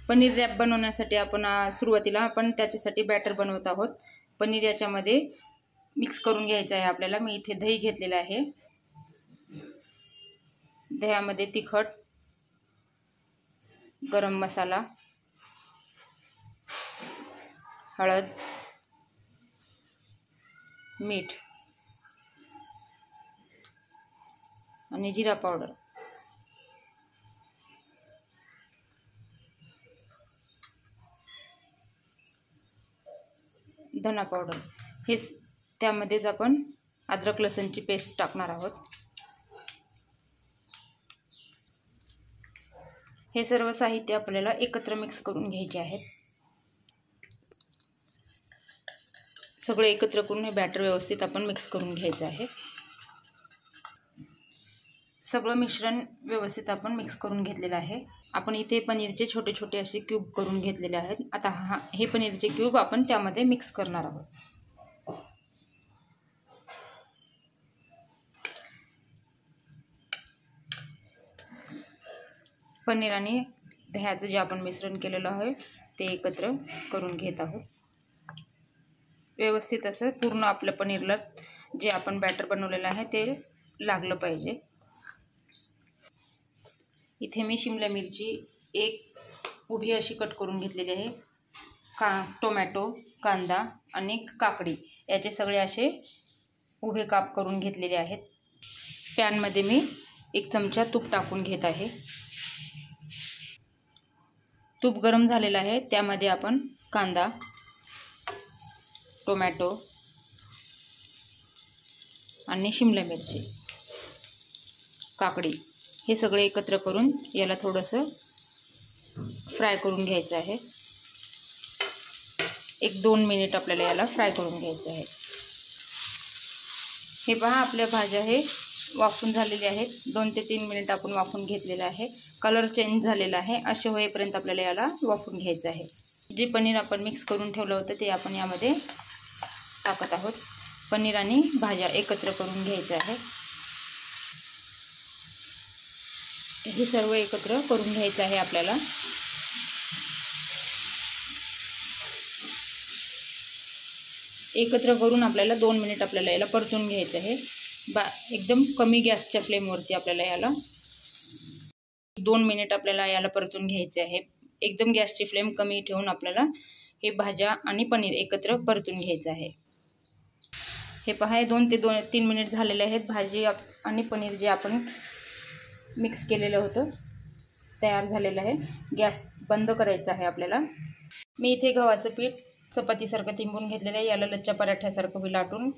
Paneer rap बनवण्यासाठी आपण सुरुवातीला आपण त्याच्यासाठी बॅटर बनवत आहोत। पनीर याच्यामध्ये मिक्स करून घ्यायचं आहे आपल्याला। मी इथे दही घेतलेलं आहे। दह्यामध्ये तिखट, गरम मसाला, हळद, मीठ आणि जिरा पावडर, धना पावडर, हे त्यामध्येच आपण अद्रक लसूणची पेस्ट टाकणार आहोत। हे सर्व साहित्य आपल्याला एकत्र मिक्स करून घ्यायचे आहे। सगळे एकत्र करून हे बॅटर व्यवस्थित आपण मिक्स करून घ्यायचं आहे। सगळं मिश्रण व्यवस्थित आपण मिक्स करून घेतलेलं आहे। आपण इथे पनीरचे छोटे छोटे असे क्यूब करून घेतलेले आहेत। आता हे पनीरचे क्यूब आपण त्यामध्ये मिक्स करणार आहोत। पनीर आणि दह्याचं जे आपण मिश्रण केलेलं आहे ते एकत्र करून घेत आहोत। व्यवस्थित असं पूर्ण आपल्या पनीरला जे आपण बॅटर बनवलेलं आहे ते लागलं पाहिजे। इथे मी शिमला मिरची एक उभी अशी कट करून घेतलेली आहे। टोमॅटो, कांदा आणि काकडी याचे सगळे असे उभे काप करून घेतलेले आहेत। पॅनमध्ये मी 1 चमचा तूप टाकून घेत आहे। तूप गरम झालेलं आहे, त्यामध्ये आपण कांदा, टोमॅटो आणि शिमला मिरची, काकडी हे सगळे एकत्र करून याला थोडंसं फ्राय करून घ्यायचं आहे। 1-2 मिनिट आपल्याला याला फ्राय करून घ्यायचं आहे। हे पहा, आपल्या भाज्या हे वाफून झालेले आहेत। 2 ते 3 मिनिट आपण वाफून घेतलेलं आहे। कलर चेंज झालेला आहे। असे होईपर्यंत आपल्याला याला वाफून घ्यायचं आहे। जे पनीर आपण मिक्स करून ठेवलं होतं ते आपण यामध्ये टाकत आहोत। पनीर आणि भाज्या एकत्र करून घ्यायचं आहे। हे सर्व एकत्र करून घ्यायचं आहे आपल्याला। एकत्र करून आपल्याला 2 मिनिट आपल्याला याला परतून घ्यायचं आहे। एकदम कमी गॅसच्या फ्लेमवरती आपल्याला याला 2 मिनिट आपल्याला याला परतून घ्यायचे आहे। एकदम गॅसची फ्लेम कमी ठेवून आपल्याला हे भाज्या आणि पनीर एकत्र परतून घ्यायचं आहे। हे पहा, 2 ते 3 मिनिट झालेले आहेत। भाजी आणि पनीर जे आपण मिक्स केलेलं होतं तयार झालेलं आहे। गॅस बंद करायचा आहे आपल्याला। मी इथे गव्हाचं पीठ चपातीसारखं तिंबून घेतलेलं आहे। याला लच्छा पराठ्यासारखं लाटून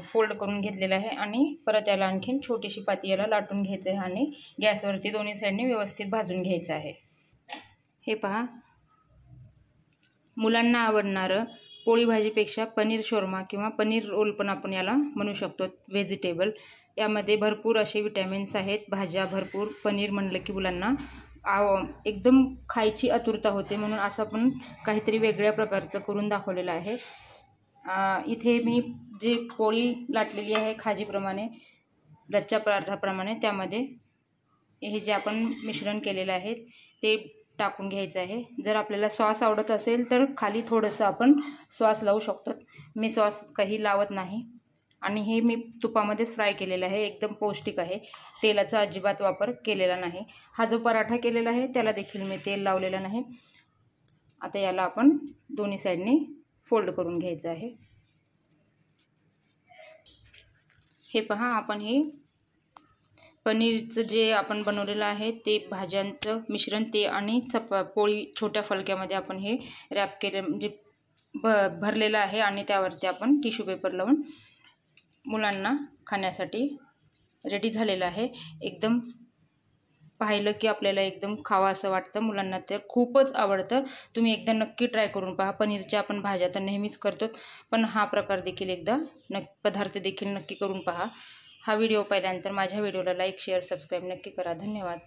फोल्ड करून घेतलेलं आहे आणि परत याला आणखीन छोटीशी पाती याला लाटून घ्यायचं आहे आणि गॅसवरती दोन्ही साईडने व्यवस्थित भाजून घ्यायचं आहे। हे पहा, मुलांना आवडणारं पोळी भाजीपेक्षा पनीर शोरमा किंवा पनीर रोल पण आपण याला म्हणू शकतो, व्हेजिटेबल। यामध्ये भरपूर असे विटॅमिन्स आहेत। भाज्या भरपूर, पनीर म्हणलं की मुलांना एकदम खायची आतुरता होते, म्हणून असं आपण काहीतरी वेगळ्या प्रकारचं करून दाखवलेलं आहे। इथे मी जे पोळी लाटलेली आहे खाजीप्रमाणे, लच्छा पराठाप्रमाणे, त्यामध्ये हे जे आपण मिश्रण केलेलं आहे ते टाकून घ्यायचं आहे। जर आपल्याला सॉस आवडत असेल तर खाली थोडंसं आपण सॉस लावू शकतो। मी सॉस काही लावत नाही आणि हे मी तुपामध्येच फ्राय केलेलं आहे। एकदम पौष्टिक आहे, तेलाचा अजिबात वापर केलेला नाही। हा जो पराठा केलेला आहे त्याला देखील मी तेल लावलेलं नाही। आता याला आपण दोन्ही साईडने फोल्ड करून घ्यायचं आहे। हे पहा, आपण हे पनीरचं जे आपण बनवलेलं आहे ते भाज्यांचं मिश्रण ते आणि पोळी छोट्या फलक्यामध्ये आपण हे रॅप केले, म्हणजे भरलेलं आहे आणि त्यावरती आपण टिश्यू पेपर लावून मुलांना खाण्यासाठी रेडी झालेलं आहे। एकदम पाहिलं की आपल्याला एकदम खावा असं वाटतं। मुलांना तर खूपच आवडतं। तुम्ही एकदा नक्की ट्राय करून पहा। पनीरच्या आपण भाज्या तर नेहमीच करतो, पण हा प्रकार देखील एकदा पदार्थ देखील नक्की करून पहा। हा व्हिडिओ पाहिल्यानंतर माझ्या व्हिडिओला लाईक, शेअर, सबस्क्राईब नक्की करा। धन्यवाद।